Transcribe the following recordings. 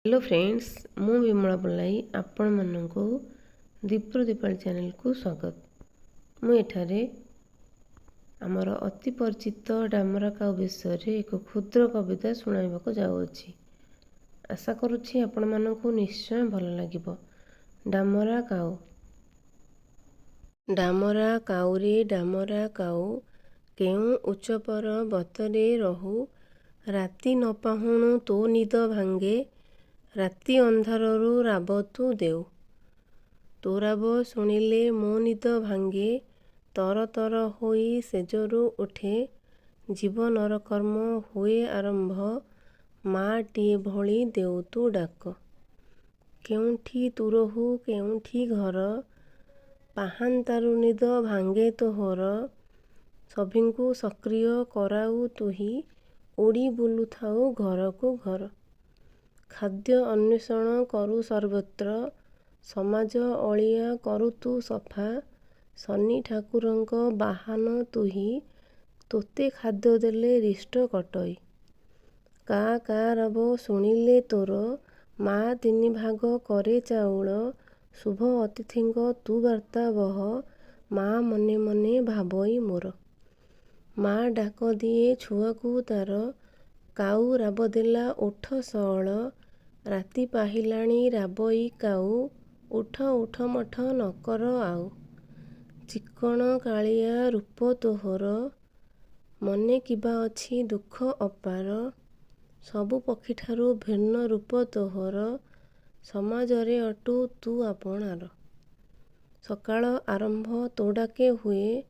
Hello friends, मु विमला पल्लाई आपण माननकु दीप्र Deepali channel को स्वागत। मु एठारे आमर अति परिचित डामरा काऊ विषय रे एक क्षुद्र कविता सुनाइबाको जाउछि। आशा करुछि आपण माननकु निश्चय भल लागिबो। डामरा काऊ। डामरा काऊ रे डामरा काऊ, केउ उच्च पर्वतरे रहु, राति न पाहुणु तो निद भांगे, राति अंधाररू राब तू देउ। तो राब शुणिले मो निद भांगे, तर तर होई सेजरू उठे, जीवनर कर्म हुए आरंभ, माटीए भली देउ तू डाक। केउठी तू रहु केउठी घर, पाहांतारू निद भांगे तोहर, सभिंकु सक्रिय कराऊ तुही, उड़ी बुलु थाऊ घर को घर। खाद्य अन्वेषण करू सर्वत्र, समाज अलिया करू तू सफा, शनि ठाकुरंक बाहन तुही, तोते खाद्य देले रिष्ट कटई। का का राब शुणिले तोर, मा तिनि भाग करे चाउल, शुभ अतिथिंक तू बार्ता बह, मा मने मने भाबई मोर। मा डाक दिए छुआकू तार, काऊ राब देला ओठ सଅଳ, राति पाहिलाणी राबई काऊ, उठ उठ मठ नकर आऊ। चिक्कण कालिया रूप तोहर, मने किबा अछि दुख अपार, सबु पक्षीठारू भिन्न रूप तोहर, समाजरे अटू तू आपणार। सकाळ आरंभ तो डाके हुए,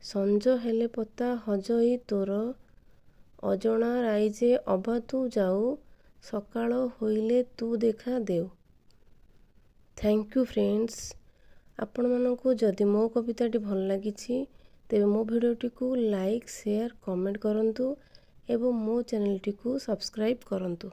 संज हेले पता हजई तोर, अजणा राइजे अभा तू जाऊ, सकाळ होइले तू देखा देउ। Thank you friends. आपण मानकु जदि मो कविताटी भल लागिछि तेबे मो भिडियोटी को लाइक शेयर कमेंट करंतु एवं मो चैनलटी को सब्सक्राइब करंतु।